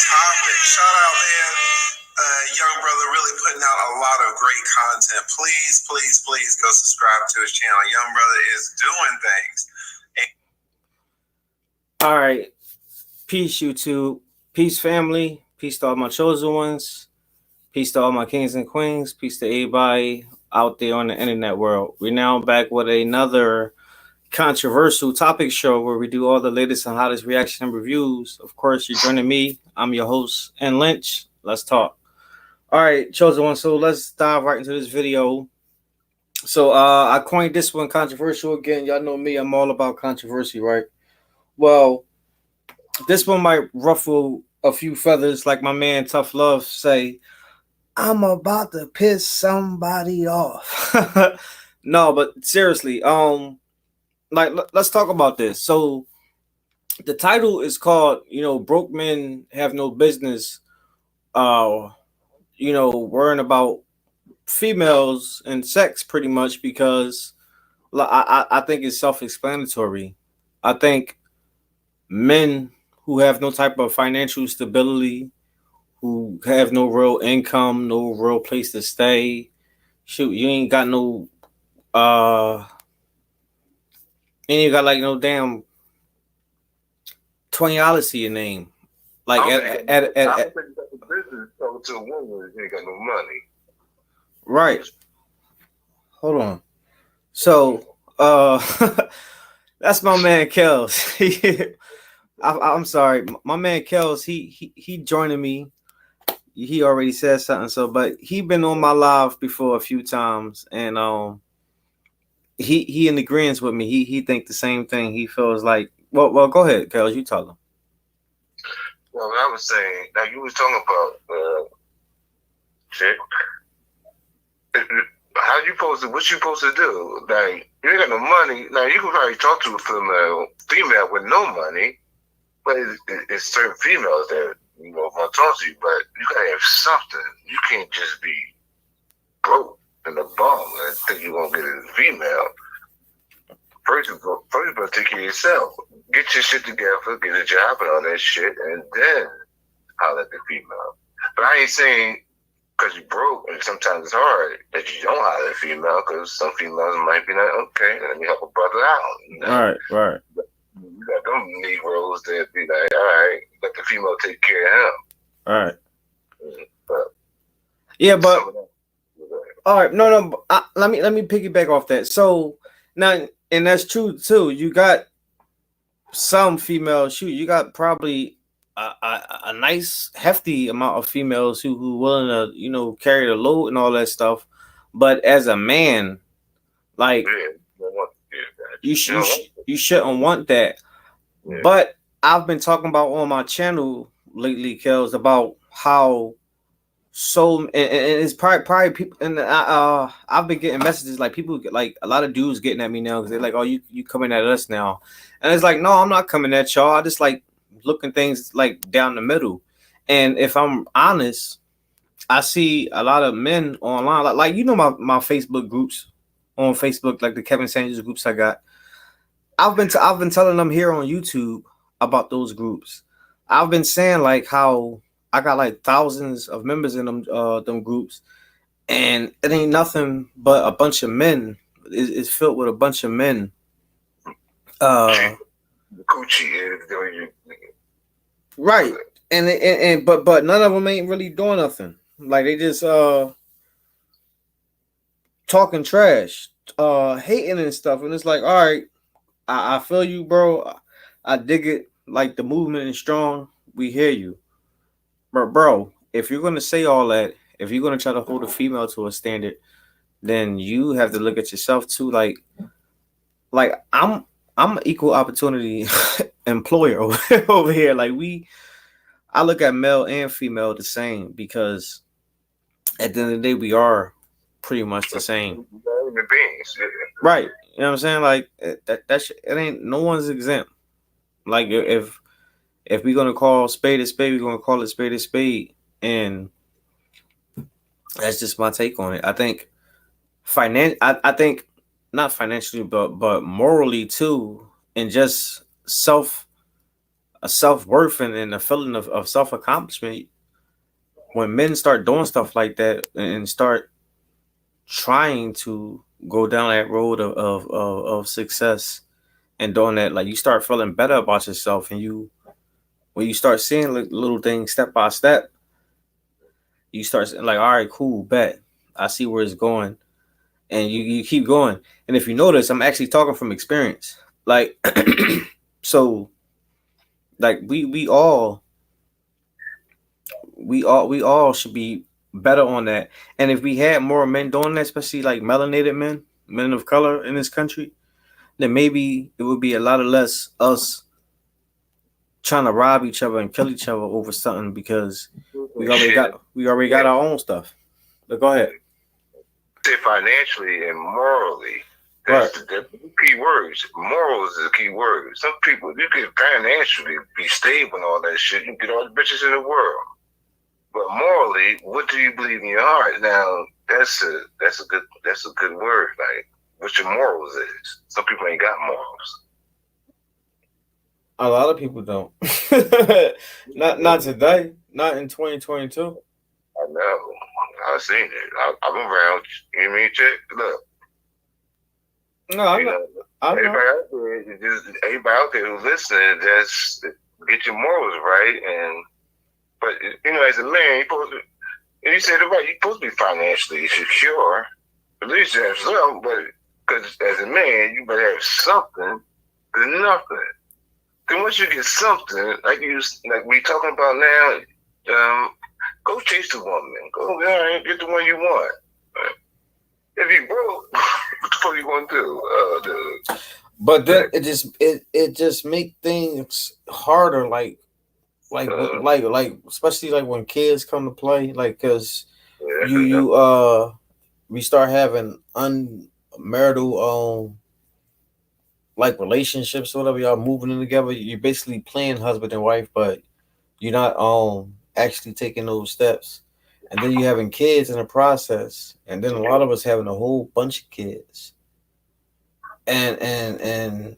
topic. Shout out, man. Young brother really putting out a lot of great content. Please, please, please go subscribe to his channel. Young brother is doing things. All right. Peace, YouTube. Peace, family. Peace to all my chosen ones. Peace to all my kings and queens. Peace to everybody out there on the internet world. We're now back with another controversial topic show where we do all the latest and hottest reaction and reviews. Of course, you're joining me. I'm your host, N Lynch. Let's talk. All right, chosen one. So let's dive right into this video. So I coined this one controversial again. Y'all know me. I'm all about controversy, right? Well, this one might ruffle a few feathers, like my man Tough Love say. I'm about to piss somebody off. No, but seriously, let's talk about this. So the title is called, broke men have no business, worrying about females and sex, pretty much, because I think it's self-explanatory. I think men who have no type of financial stability, who have no real income, no real place to stay. Shoot, you ain't got no ain't got like no damn $20 to your name. Like at business to a woman, you ain't got no money. Right. Hold on. So that's my man Kels. I'm sorry, my man Kels. He joining me. He already said something. So, but he been on my live before a few times, and he in agreement with me. He think the same thing. He feels like well. Go ahead, Kels. You tell him. Well, I was saying, now you was talking about chick. How you supposed to? What you supposed to do? Like, you ain't got no money. Now you can probably talk to a female with no money, but it's certain females that want to talk to you. But you gotta have something. You can't just be broke in the bum and think you gonna get a female. First of all, take care of yourself. Get your shit together, get a job and all that shit, and then holler at the female. But I ain't saying because you broke and sometimes it's hard that you don't holler at a female, because some females might be like, okay, let me help a brother out. Right. You got them Negroes that be like, all right, let the female take care of him. All right. But all right, no. Let me piggyback off that. So now, and that's true too. You got some females. Shoot, you got probably a nice hefty amount of females who willing to carry the load and all that stuff. But as a man, like you shouldn't want that. Yeah. But I've been talking about on my channel lately, Kels, about how and it's probably people, and I've been getting messages like people like a lot of dudes getting at me now because they're like, oh, you coming at us now, and it's like, no, I'm not coming at y'all. I just like looking things like down the middle. And if I'm honest, I see a lot of men online, like my Facebook groups on Facebook, like the Kevin Sanders groups I got. I've been telling them here on YouTube about those groups. I've been saying like how I got like thousands of members in them groups, and it ain't nothing but a bunch of men. It's filled with a bunch of men. The coochie is right, and but none of them ain't really doing nothing. Like they just talking trash, hating and stuff, and it's like, all right, I feel you, bro. I dig it. Like the movement is strong. We hear you. But bro, if you're gonna say all that, if you're gonna try to hold a female to a standard, then you have to look at yourself too. Like I'm an equal opportunity employer over here. Like I look at male and female the same, because at the end of the day we are pretty much the same. Right. You know what I'm saying? Like that it ain't, no one's exempt. Like if we're gonna call spade a spade, we're gonna call it spade a spade, and that's just my take on it. I think I think not financially, but morally too, and just self a self-worth and a feeling of self-accomplishment when men start doing stuff like that and start trying to go down that road of success and doing that. Like, you start feeling better about yourself, and when you start seeing little things step by step, you start saying, like, all right, cool, bet, I see where it's going, and you keep going. And if you notice, I'm actually talking from experience. Like, so, like, we all should be better on that. And if we had more men doing that, especially like melanated men of color in this country, then maybe it would be a lot of less us trying to rob each other and kill each other over something, because we already got our own stuff. But go ahead. Say financially and morally. That's the key words. Morals is the key word. Some people, you can financially be stable and all that shit. You get all the bitches in the world. But morally, what do you believe in your heart? Now, that's a good word. Like, what your morals is. Some people ain't got morals. A lot of people don't. Not today. Not in 2022. I know. I've seen it. I'm around. You know what I mean? Check. Look. No, I'm not. Everybody out there who's listening, just get your morals right. But as a man, you said it right. You're supposed to be financially secure. At least you have some. But because as a man, you better have something than nothing. Then once you get something, like we talking about now, go chase the woman. Go get the one you want. If you broke, what the fuck you gonna do? But then it just make things harder. Like especially like when kids come to play. Like, cause we start having unmarital like relationships or whatever, y'all moving in together. You're basically playing husband and wife, but you're not actually taking those steps. And then you having kids in the process, and then a lot of us having a whole bunch of kids. And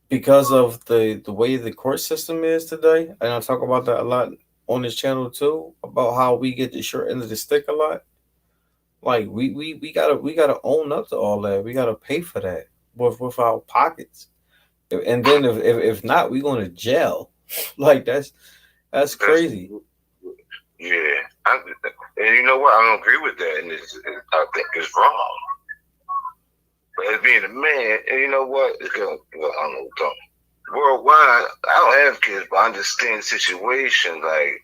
because of the way the court system is today, and I talk about that a lot on this channel too, about how we get the short end of the stick a lot. Like, we gotta own up to all that. We gotta pay for that with our pockets. And then if not, we going to jail. Like, that's crazy. Yeah, and you know what? I don't agree with that, and I think it's wrong. But as being a man, and you know what? I don't know. Worldwide, I don't have kids, but I understand the situation. Like,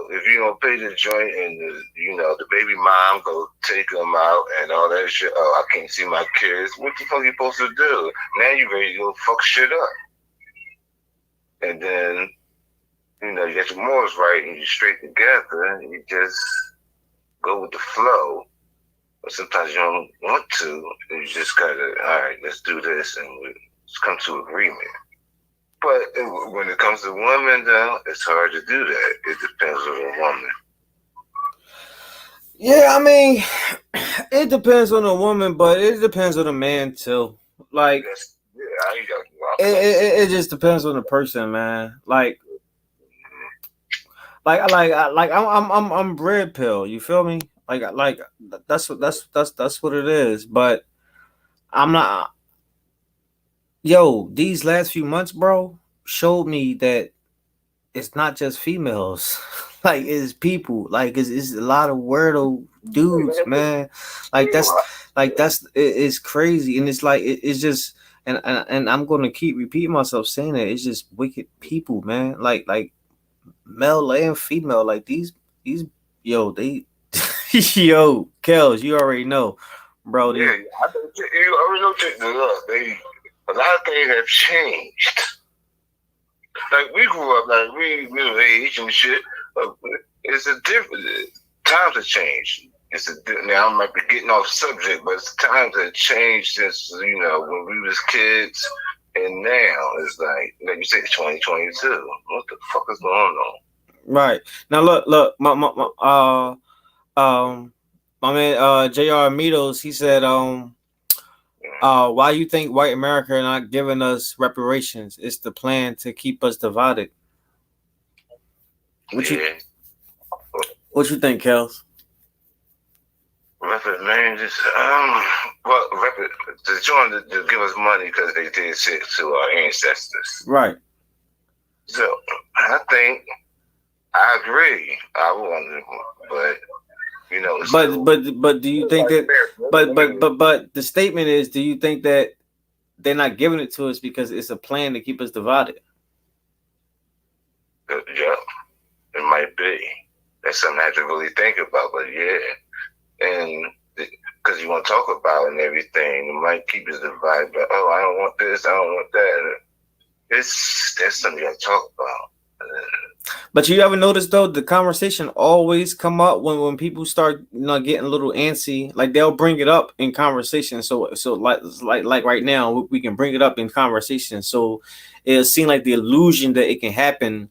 if you don't pay the joint and the baby mom go take them out and all that shit. I can't see my kids. What the fuck are you supposed to do? Now you ready to go fuck shit up. And then, you get your morals right and you're straight together and you just go with the flow. But sometimes you don't want to. You just gotta, all right, let's do this and let's come to agreement. But when it comes to women, though, it's hard to do that. It depends on the woman. Yeah, I mean, it depends on the woman, but it depends on the man too. Like, it just depends on the person, man. Like I'm red pill. You feel me? Like that's what it is. But I'm not. Yo, these last few months, bro, showed me that it's not just females. Like, it's people. Like, it's a lot of weirdo dudes, man. Like, it's crazy. And it's like, it's just, and I'm going to keep repeating myself saying that it's just wicked people, man. Like male and female. Like, these, yo, they, yo, Kels, you already know, bro. Yeah, you already know. A lot of things have changed. Like, we grew up, like, we middle age and shit. It's a different, times have changed. Now I might be getting off subject, but times have changed since, when we was kids, and now it's like you said, 2022. What the fuck is going on? Right. Now look, my man, JR Mitos, he said, Why you think white America are not giving us reparations? It's the plan to keep us divided. What you think, Kels? Reparations. Well, to join to give us money because they did shit to our ancestors. Right. So I think I agree. I wonder, but you know. But do you think that? But the statement is: do you think that they're not giving it to us because it's a plan to keep us divided? Yeah, it might be. That's something I have to really think about. But yeah, and because you want to talk about it and everything, it might keep us divided. But I don't want this, I don't want that. That's something you got to talk about. But you ever notice though, the conversation always come up when people start getting a little antsy. Like they'll bring it up in conversation. So like right now we can bring it up in conversation. So it'll seem like the illusion that it can happen,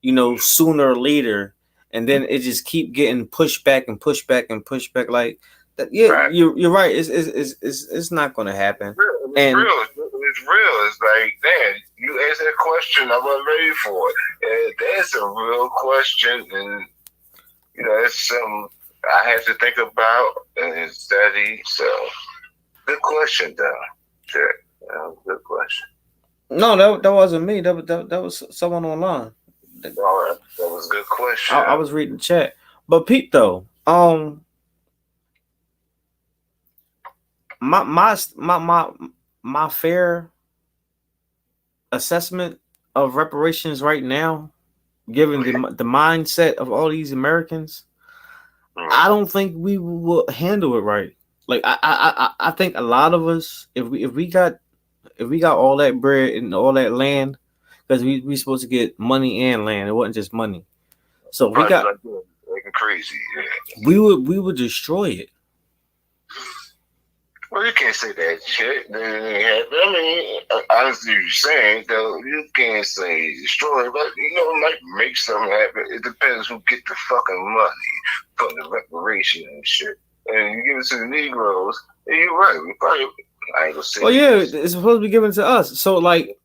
sooner or later, and then it just keep getting pushed back and pushed back and pushed back. Like that. Yeah, right. You're right. It's not going to happen. It's real. It's real. It's like, damn, you asked that question, I wasn't ready for it. And that's a real question, and it's something I have to think about and study. So, good question, though. Sure, good question. No, that wasn't me. That was someone online. All right, that was a good question. I was reading the chat, but Pete though, my fair assessment of reparations right now, given the mindset of all these Americans, I don't think we will handle it right. Like I think a lot of us, if we got all that bread and all that land, because we supposed to get money and land, it wasn't just money. So we got like crazy. Yeah. We would destroy it. Well, you can't say that shit. I mean, honestly, you're saying, though, you can't say destroy, but, it might make something happen. It depends who get the fucking money for the reparation and shit. And you give it to the Negroes, and you're right. We probably, I ain't gonna say. Well, yeah, it's supposed to be given to us. So, like,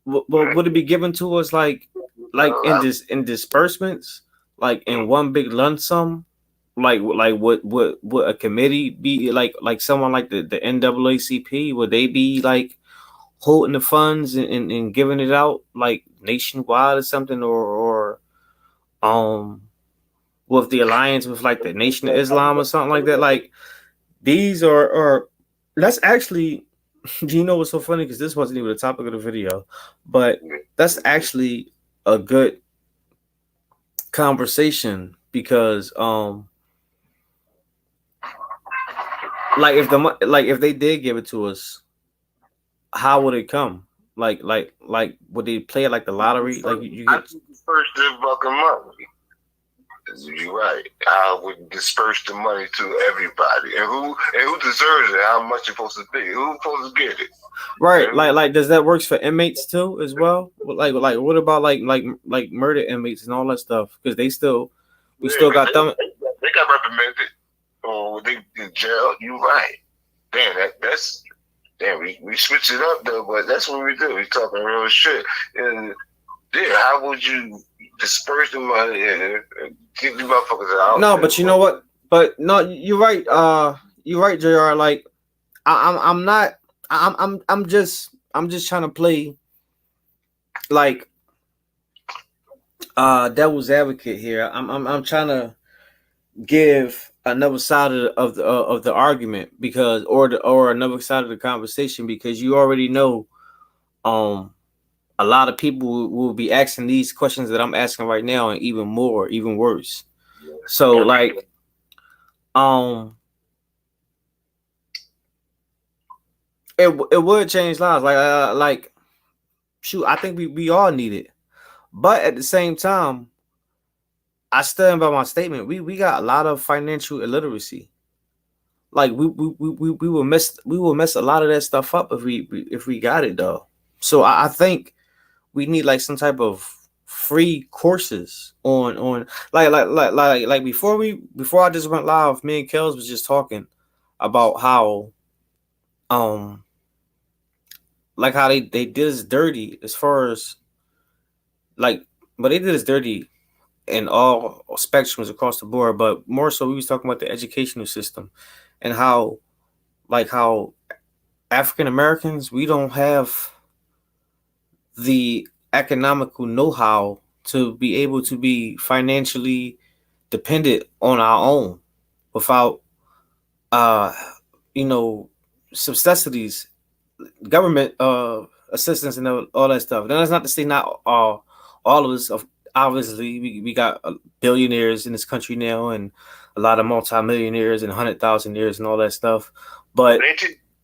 would it be given to us, like in disbursements, like in one big lump sum? Like would a committee be like someone like the NAACP? Would they be like holding the funds and giving it out like nationwide or something, or with the alliance with like the Nation of Islam or something like that? Like these are that's actually, what's so funny, because this wasn't even the topic of the video, but that's actually a good conversation because like if they did give it to us, how would it come? Like would they play it like the lottery? Like you get disperse the fucking money. You're right. I would disperse the money to everybody, and who deserves it? How much it's supposed to be? Who's supposed to get it? Right. Like does that works for inmates too as well? Like what about like murder inmates and all that stuff? Because we still got them. They got reprimanded. Or they in jail. You right. Damn, that's we switch it up though, but that's what we do. We talking real shit. And how would you disperse the money and get the motherfuckers out? No, but you know what? But no, you're right. You're right, JR. Like I'm not. I'm just trying to play like devil's advocate here. I'm trying to give another side of the argument, because or another side of the conversation, because you already know a lot of people will be asking these questions that I'm asking right now, and even worse. So like it would change lives. Like shoot, I think we all need it, but at the same time, I stand by my statement. We got a lot of financial illiteracy. Like we will mess a lot of that stuff up if we got it though. So I think we need like some type of free courses on like before I just went live, me and Kels was just talking about how like how they did us dirty as far as like, but they did us dirty in all spectrums across the board. But more so, we was talking about the educational system and how how African Americans, we don't have the economical know-how to be able to be financially dependent on our own without uh you know subsidies, government assistance, and all that stuff. Now that's not to say not all of us. Obviously, we got billionaires in this country now, and a lot of multimillionaires and 100,000 years and all that stuff. But they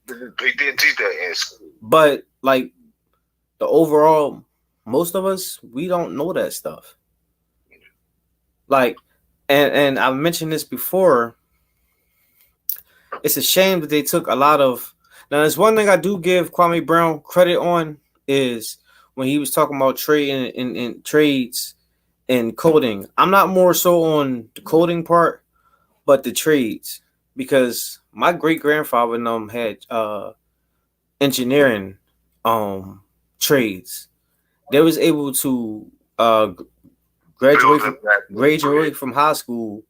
didn't teach that in school. But like the overall, most of us, we don't know that stuff. Like, and I mentioned this before. It's a shame that they took a lot of. Now, there's one thing I do give Kwame Brown credit on is when he was talking about trade in trades and coding. I'm not more so on the coding part, but the trades, because my great grandfather had engineering trades. They was able to graduate from high school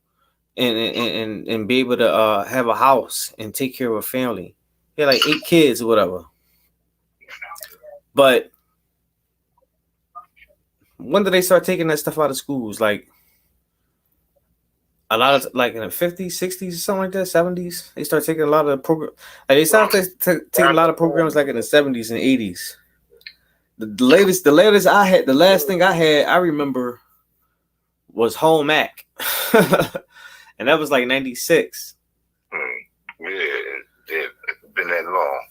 and be able to have a house and take care of a family. He had like 8 kids or whatever. But when did they start taking that stuff out of schools? Like a lot of, like in the 50s, 60s, or something like that, 70s. They start taking a lot of the program. Like they started taking a lot of programs like in the 70s and 80s. The latest I had, the last thing I had, I remember was Home Ec. And that was like 96. Yeah, it's been that long.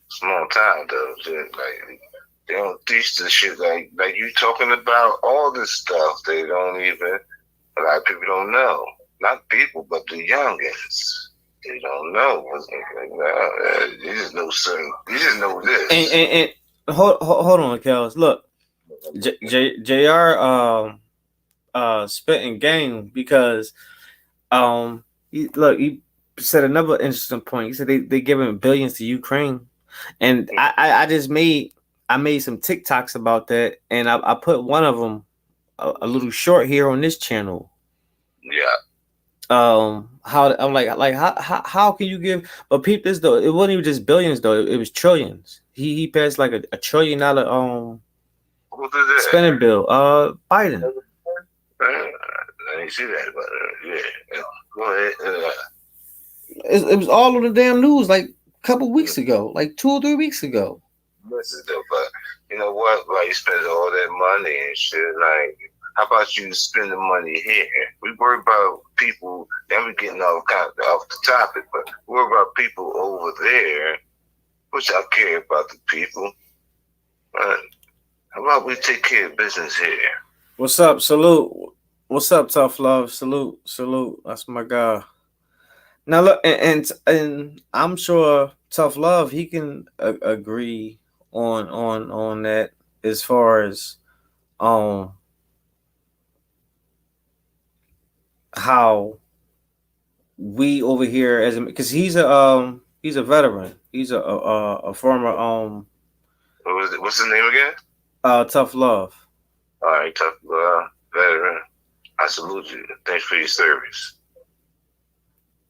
It's a long time though. Like they don't teach the shit like you talking about all this stuff. They don't even. A lot of people don't know. Not people, but the youngins. They don't know. They just know certain. You just know this. And hold on, Kels. Look, Jr. Spitting game because he said another interesting point. He said they giving billions to Ukraine, and I made some TikToks about that, and I put one of them a little short here on this channel. Yeah. How I'm like how can you give? But peep this though, it wasn't even just billions though. It was trillions. He passed like a $1 trillion spending bill. Biden. I didn't see that, but yeah. Go ahead. It was all on the damn news like a couple weeks ago, like 2 or 3 weeks ago. Listen though, but you know what? Like you spend all that money and shit. Like, how about you spend the money here? We worry about people. Then we're getting off the topic, but we worry about people over there, which I care about the people. How about we take care of business here? What's up? Salute. What's up, Tough Love? Salute. That's my guy. Now look, and I'm sure Tough Love, he can agree on that as far as how we over here as because he's a veteran. He's a former What's his name again? Tough Love. All right, Tough Love, veteran. I salute you. Thanks for your service.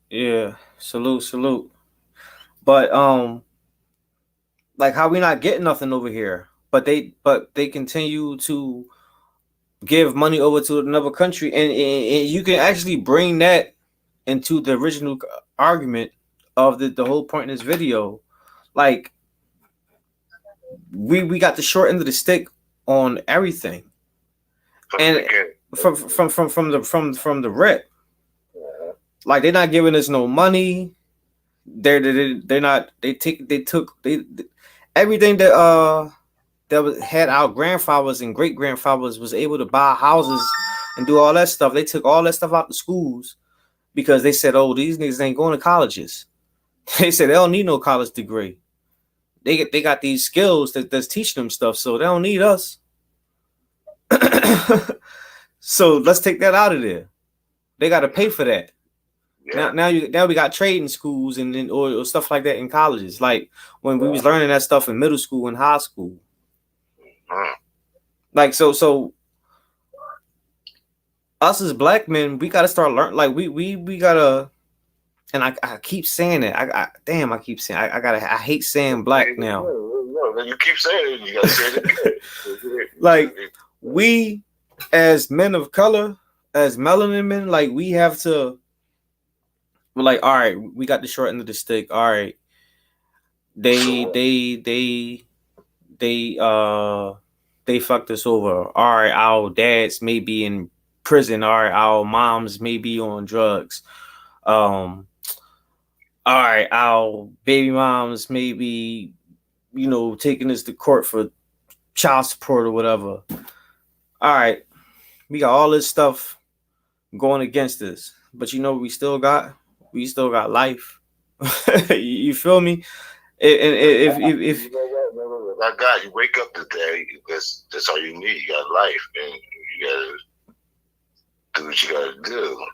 Yeah, salute. But like how we not getting nothing over here, but they continue to give money over to another country, and you can actually bring that into the original argument of the whole point in this video. Like we got the short end of the stick on everything, and from the rip. Like they're not giving us no money. They're not. They took everything that had our grandfathers and great grandfathers was able to buy houses and do all that stuff. They took all that stuff out the schools because they said, "Oh, these niggas ain't going to colleges." They said they don't need no college degree. They got these skills that's teaching them stuff, so they don't need us. So let's take that out of there. They got to pay for that. Yeah. Now we got trading schools and or stuff like that in colleges. Like when we was learning that stuff in middle school and high school. Like so us as black men, we gotta start learning. Like we gotta. And I keep saying it. I keep saying I hate saying black now. You keep saying it, you gotta say it again. Like we as men of color, as melanin men, like we have to. We're like, all right, we got the short end of the stick. All right, they fucked us over. All right, our dads may be in prison. All right, our moms may be on drugs. All right, our baby moms may be, taking us to court for child support or whatever. All right, we got all this stuff going against us, but we still got life. You feel me? If I got you, wake up today. That's all you need. You got life, and you gotta do what you gotta do.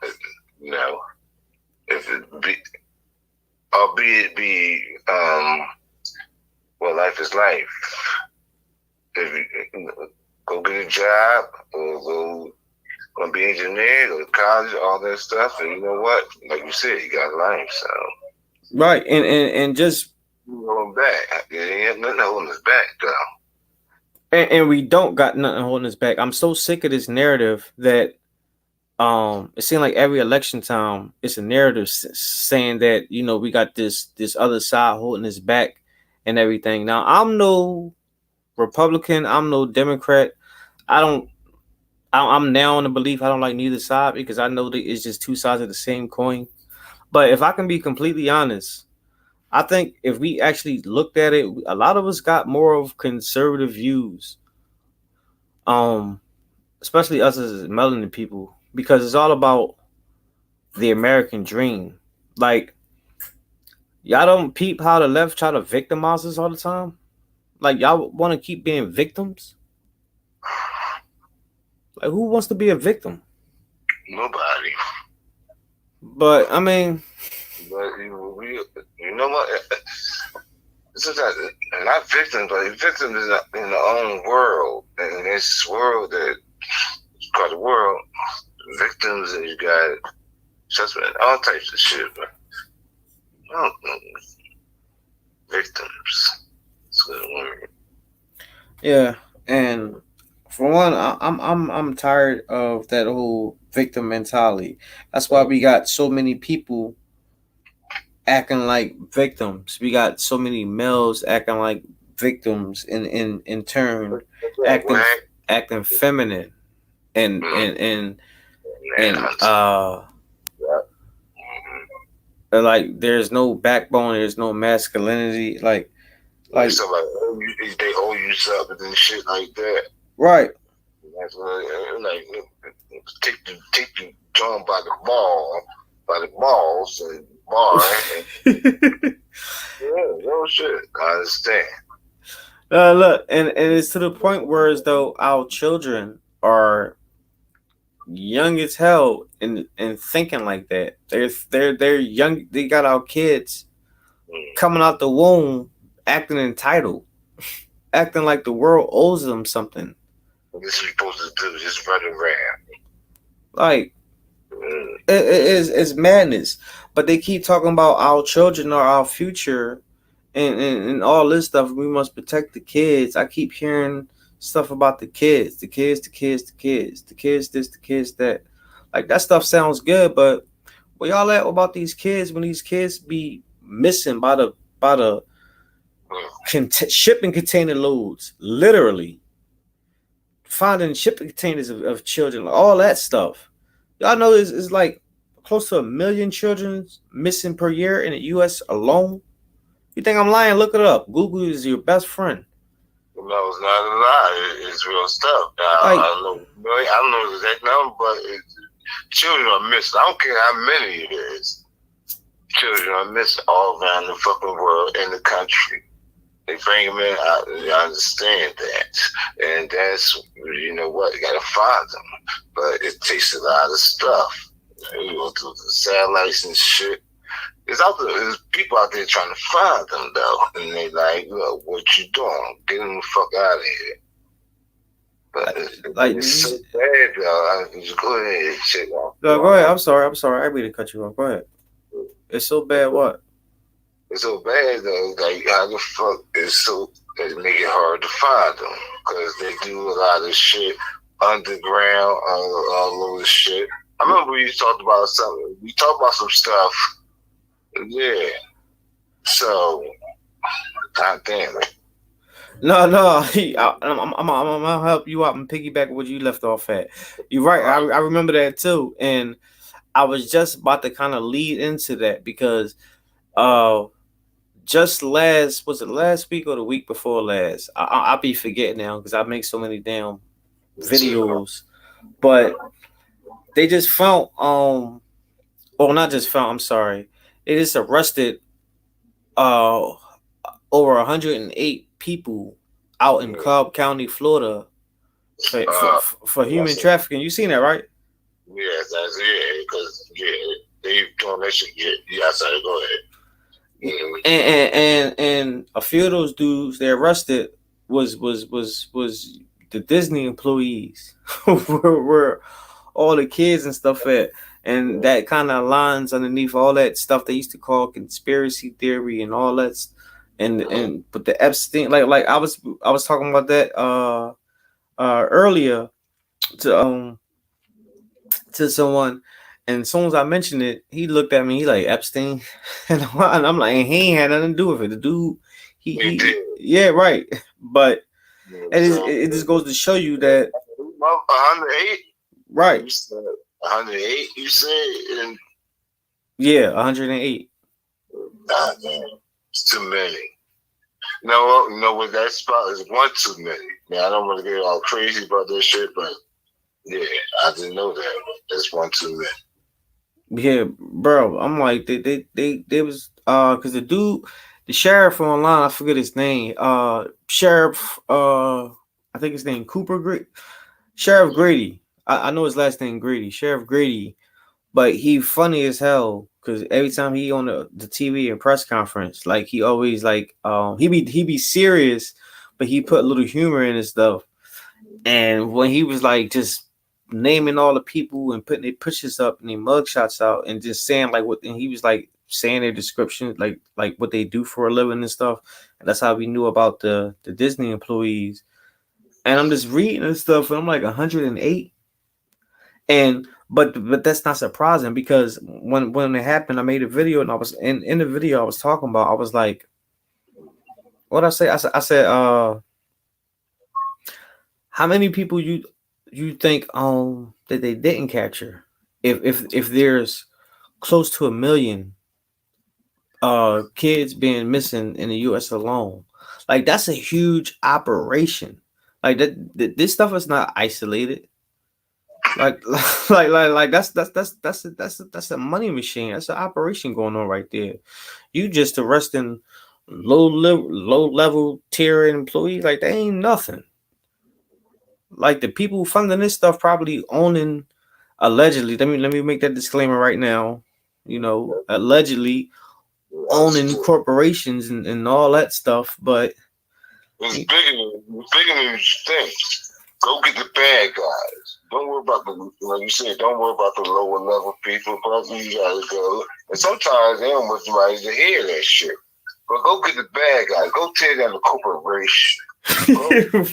If it be, albeit be, well, life is life. If you go get a job or go be an engineer, go to college, all that stuff, and you know what? Like you said, you got life, so right, and just going back. There ain't nothing holding us back, though. And we don't got nothing holding us back. I'm so sick of this narrative that it seems like every election time it's a narrative saying that we got this other side holding us back and everything. Now I'm no Republican, I'm no Democrat. I'm now in the belief I don't like neither side because I know that it's just two sides of the same coin. But if I can be completely honest, I think if we actually looked at it, a lot of us got more of conservative views. Especially us as melanin people, because it's all about the American dream. Like, y'all don't peep how the left try to victimize us all the time. Like, y'all want to keep being victims. Like, who wants to be a victim? Nobody. But I mean, you know what? Sometimes not victims, but victims in their own world, and this world that is called the world. Victims, and you got suspect, all types of shit. But I don't know. Victims. That's a good word. Yeah, and for one, I'm tired of that whole victim mentality. That's why we got so many people acting like victims. We got so many males acting like victims, in turn acting feminine and like there's no backbone, there's no masculinity. Like somebody they owe you something and shit like that. Right. That's what, like take you drawn by the balls and bar. Yeah, no shit. I understand. Look, and it's to the point where as though our children are young as hell and thinking like that. They're young. They got our kids coming out the womb acting entitled, acting like the world owes them something. This is supposed to do just run around. Like it's madness. But they keep talking about our children are our future and all this stuff. We must protect the kids. I keep hearing stuff about the kids this, the kids that. Like that stuff sounds good, but where y'all at about these kids when these kids be missing by the shipping container loads, literally finding shipping containers of children, all that stuff. Y'all know it's like close to 1 million children missing per year in the U.S. alone. You think I'm lying? Look it up. Google is your best friend. No, it's not a lie. It's real stuff. I don't know the exact number, but children are missing. I don't care how many it is. Children are missing all around the fucking world in the country. They bring them in. I understand that, and that's you know what, you gotta find them. But it takes a lot of stuff. You go to the satellites and shit. There's people out there trying to find them though, and they like, look, what you doing? Get them the fuck out of here. But it's so bad, though. Just go ahead, shit. No, go ahead. I'm sorry. I didn't mean to cut you off. Go ahead. It's so bad. What? It's so bad though. Like how the fuck it make it hard to find them because they do a lot of shit underground, all over shit. I remember we talked about something. We talked about some stuff. Yeah. So, god damn it. No, I'm gonna help you out and piggyback what you left off at. You're right. I remember that too, and I was just about to kind of lead into that because, just last week or the week before last? I'll be forgetting now because I make so many damn videos, but they just found not just found. I'm sorry, they just arrested over 108 people out in Cobb County, Florida, for human trafficking. You seen that, right? Yes, because they doing that shit. Yeah, sorry, go ahead. And a few of those dudes they arrested was the Disney employees where all the kids and stuff at. And that kind of aligns underneath all that stuff they used to call conspiracy theory and all that. And but the Epstein, like I was talking about that earlier to someone, and as soon as I mentioned it, he looked at me. He like Epstein, and I'm like, he ain't had nothing to do with it. The dude, he yeah, right. But it just goes to show you that 108, right? 108, you said, and yeah, 108. God damn, it's too many. No, with that spot is one too many. Now I don't want to get all crazy about this shit, but yeah, I didn't know that. That's one too many. Yeah, bro. I'm like they was because the sheriff online, I forget his name. Sheriff I think his name Sheriff Grady. I know his last name Grady. Sheriff Grady, but he funny as hell because every time he on the TV and press conference, like he always like he be serious, but he put a little humor in his stuff. And when he was like just naming all the people and putting their pictures up and their mugshots out and just saying like what, and he was like saying their description, like what they do for a living and stuff. And that's how we knew about the Disney employees. And I'm just reading and stuff, and I'm like 108. And but that's not surprising because when it happened, I made a video and I was in the video I was talking about. I was like, what I say? I said, how many people you think that they didn't capture? If there's close to 1 million kids being missing in the U.S. alone, like that's a huge operation. Like this stuff is not isolated. Like that's a money machine. That's an operation going on right there. You just arresting low level tier employees, like they ain't nothing. Like the people funding this stuff probably owning, allegedly. Let me make that disclaimer right now. You know, allegedly owning corporations and all that stuff, but it's bigger than you think. Go get the bad guys. Don't worry about like you said, don't worry about the lower level people. But you gotta go. And sometimes they don't want somebody to hear that shit. But go get the bad guys. Go tear down the corporation.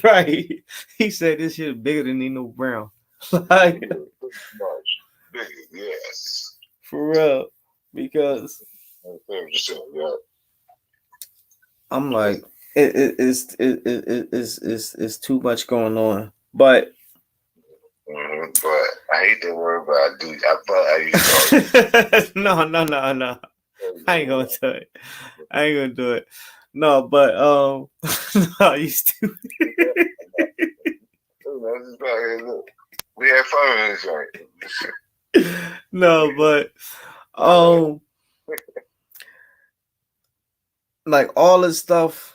Right. He said this shit is bigger than Nino Brown. Like bigger, yes. For real. Because I'm like, it's too much going on. But but I hate that word, but I do. I no. I ain't gonna do it. No, but no, you stupid. We had fun in this joint. No, but like all this stuff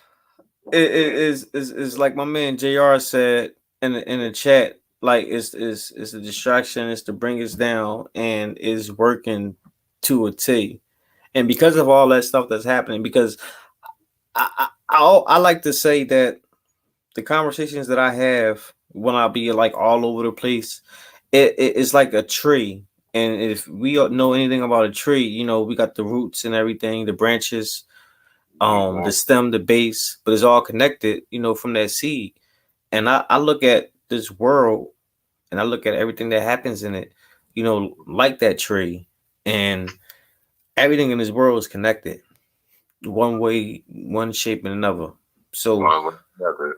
is like my man JR said in the chat. like it's a distraction. It's to bring us down, and is working to a T. And because of all that stuff that's happening, because I like to say that the conversations that I have when I be like all over the place, it's like a tree. And if we don't know anything about a tree, you know, we got the roots and everything, the branches, the stem, the base, but it's all connected, you know, from that seed. And I look at this world and I look at everything that happens in it, you know, like that tree. And everything in this world is connected one way, one shape, and another. So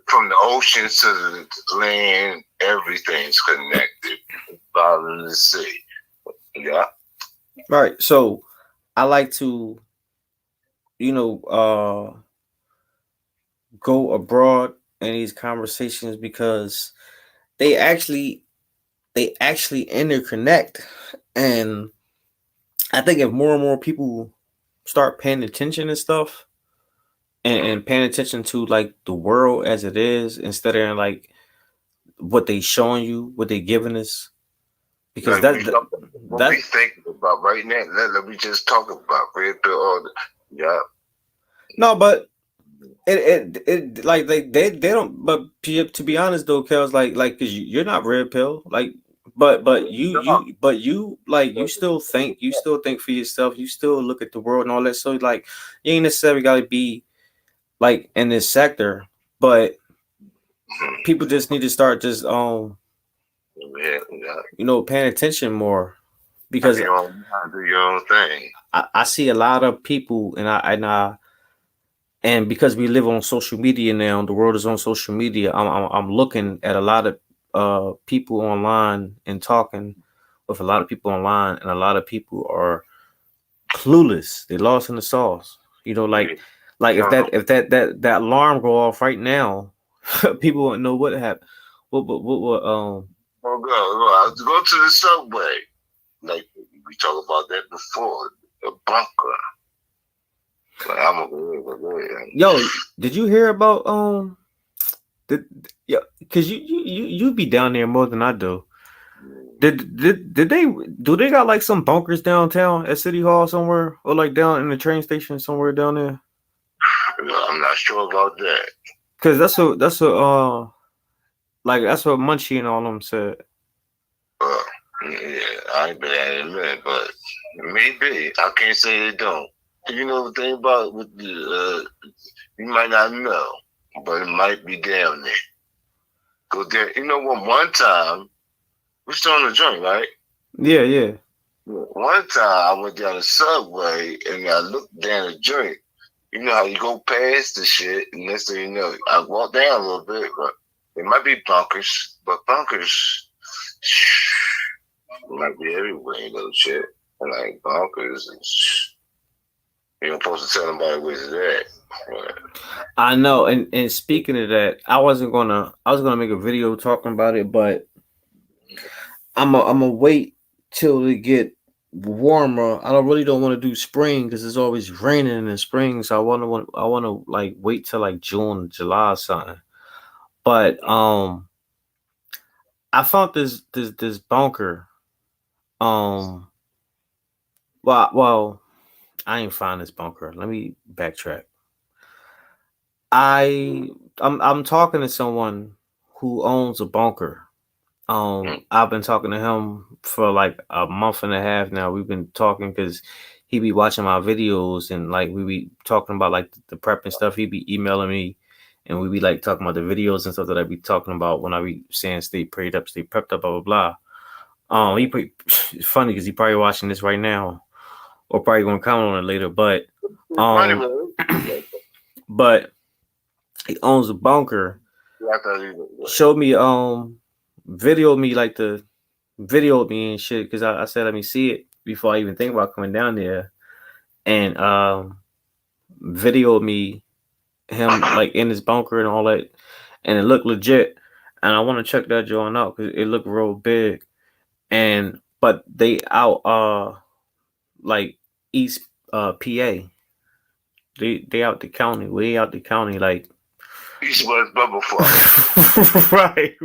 from the oceans to the land, everything's connected. Following the sea. Yeah. right. So I like to, you know, go abroad in these conversations because they actually interconnect. And I think if more and more people start paying attention and stuff, and paying attention to like the world as it is instead of like what they showing you, what they giving us, because Like what we thinking about right now. Let me just talk about red pill order. Yeah. No, but it like they don't. But to be honest though, Kel's like because you're not red pill, like. But you like you still think for yourself. You still look at the world and all that. So like you ain't necessarily gotta be like in this sector, but people just need to start just you know, paying attention more, because do your own thing. I see a lot of people and because we live on social media now, the world is on social media. I'm looking at a lot of people online and talking with a lot of people online, and a lot of people are clueless. They lost in the sauce. You know, like if that alarm go off right now, people won't know what happened. What Go to the subway. Like we talked about that before. The bunker. Like, I'm a Yo, did you hear about yeah, because you be down there more than I do. Did they got like some bunkers downtown at City Hall somewhere, or like down in the train station somewhere down there? I'm not sure about that. Cause that's what that's what Munchie and all them said. Yeah, I ain't been at it in a minute, but maybe I can't say they don't. You know the thing about with the you might not know, but it might be down there. Go there. You know what? One time we still on the joint, right? Yeah. One time I went down the subway and I looked down the joint. You know how you go past the shit, and next thing you know, I walked down a little bit, but it might be bunkers, but bunkers might be everywhere, you know, shit. And like bunkers, you don't supposed to tell nobody where it's at. But I know, and speaking of that, I was gonna make a video talking about it, but I'm gonna wait till it get warmer. I don't want to do spring because it's always raining in the spring, so I want to like wait till like June, July or something. But I found this bunker. Well, I ain't find this bunker. Let me backtrack. I'm talking to someone who owns a bunker. I've been talking to him for like a month and a half now. We've been talking because he be watching my videos, and like we be talking about like the prep and stuff. He be emailing me, and we be like talking about the videos and stuff that I be talking about when I be saying stay prayed up, stay prepped up, blah blah blah. It's funny because he probably watching this right now, or probably gonna comment on it later. But but he owns a bunker. Showed me videoed me like the videoed me and shit, because I said let me see it before I even think about coming down there, and videoed me him like in his bunker and all that, and it looked legit, and I want to check that joint out because it looked real big. And but they out like East PA, they out the county, way out the county, like East West Bubble Fuck. Right.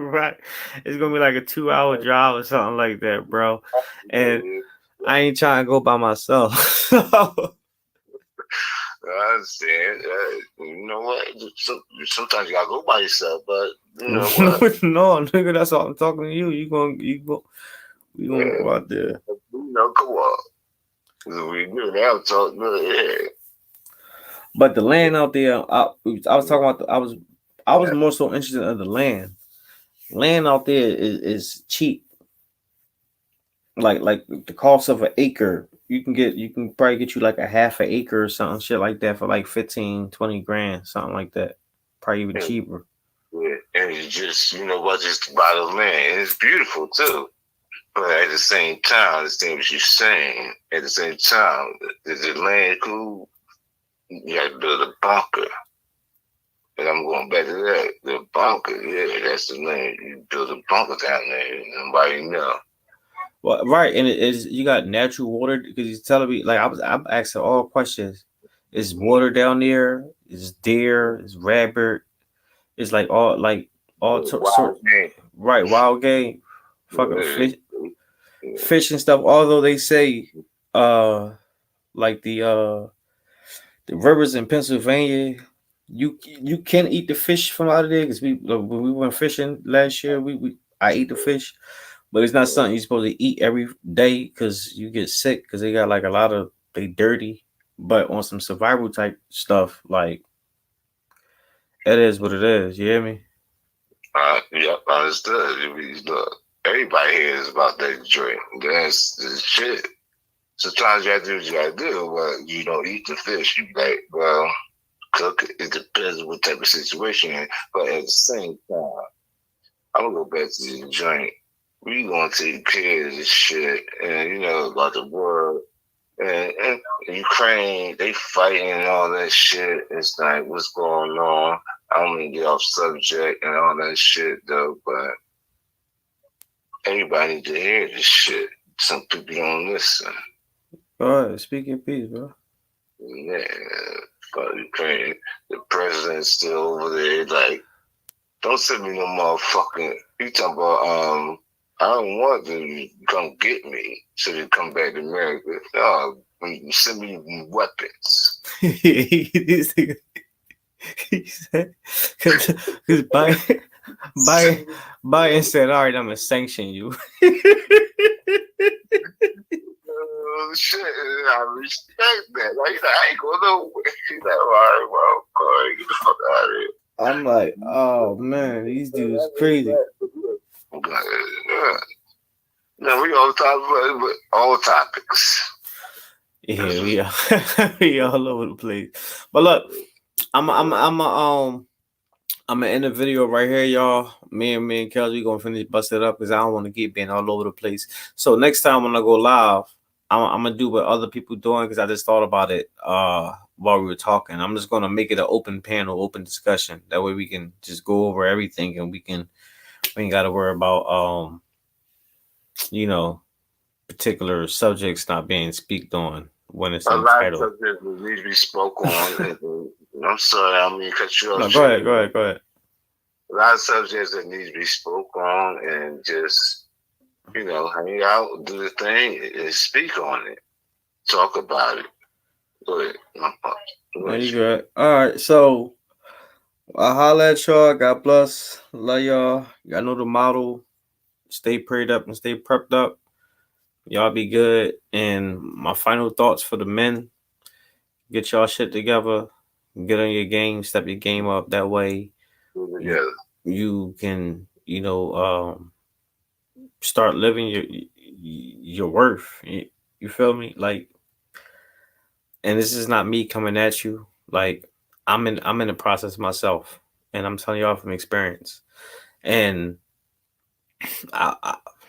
It's gonna be like a 2-hour drive or something like that, bro. And I ain't trying to go by myself. I understand. You know what? Sometimes you gotta go by yourself, but you know what? No, nigga, that's all I'm talking to you. We gonna go out there. You know, come on. We do now talk good. But the land out there, I was talking about. I was more so interested in the land. Land out there is cheap. Like the cost of an acre, you can probably get you like a half an acre or something shit like that for like 15-20 grand, something like that. Probably even cheaper. Yeah, and it's just just buy the land. And it's beautiful too. But at the same time, I understand what you're saying. At the same time, is the land cool? You got to build a bunker. And I'm going back to that. The bunker, yeah, that's the land. You build a bunker down there, and nobody know. Well, right, and it is you got natural water because he's telling me like I'm asking all questions. Is water down there? Is deer? Is rabbit? It's like all sort right wild game, fucking fish and stuff. Although they say like the rivers in Pennsylvania, you can eat the fish from out of there because when we went fishing last year, I ate the fish. But it's not something you're supposed to eat every day because you get sick because they got like a lot of they dirty. But on some survival type stuff, like it is what it is. You hear me? Yep, I understood. Look, everybody here is about that drink. That's the shit. Sometimes you have to do what you gotta do, but you don't eat the fish. You be like, well, cook it. It depends on what type of situation. But at the same time, I'm gonna go back to the joint. We gonna take care of this shit, and about the world and Ukraine. They fighting and all that shit. It's like what's going on. I don't mean to get off subject and all that shit though, but everybody need to hear this shit. Some people don't listen. All right, speak in peace, bro. Yeah, but Ukraine, the president's still over there. Like, don't send me no motherfucking. You talking about I don't want them to come get me so they come back to America. No, send me weapons. He said, because Biden said, all right, I'm going to sanction you. Shit, I respect that. Like, I ain't going nowhere. He's like, all right, well, go ahead, get the fuck out of here. I'm like, oh, man, these dudes crazy. No, we all topics. Yeah, we all over the place. But look, I'm gonna end the video right here, y'all. Me and Kels, we gonna finish bust it up because I don't want to keep being all over the place. So next time when I go live, I'm gonna do what other people doing because I just thought about it while we were talking. I'm just gonna make it an open panel, open discussion. That way we can just go over everything and we ain't gotta worry about particular subjects not being speaked on when it's a lot entitled. of subjects need to be spoke on. I'm sorry, I mean cut you off. No, go ahead. A lot of subjects that need to be spoke on and just hang out, do the thing, and speak on it, talk about it. Go ahead. There you go. All right, so I holla at y'all. God bless. Love y'all. Y'all know the model. Stay prayed up and stay prepped up. Y'all be good. And my final thoughts for the men: get y'all shit together. Get on your game. Step your game up. That way, you can start living your worth. You feel me? Like, and this is not me coming at you. Like, I'm in the process myself, and I'm telling y'all from experience. And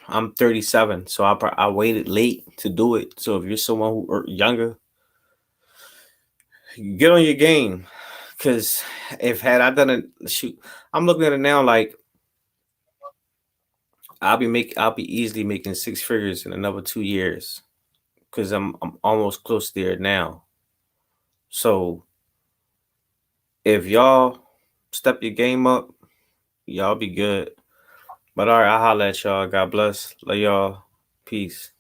I'm 37, so I waited late to do it. So if you're someone who younger, get on your game. Because had I done it, I'm looking at it now like I'll be easily making 6 figures in another 2 years. Because I'm almost close there now. So if y'all step your game up, y'all be good. But all right, I'll holler at y'all. God bless. Love y'all. Peace.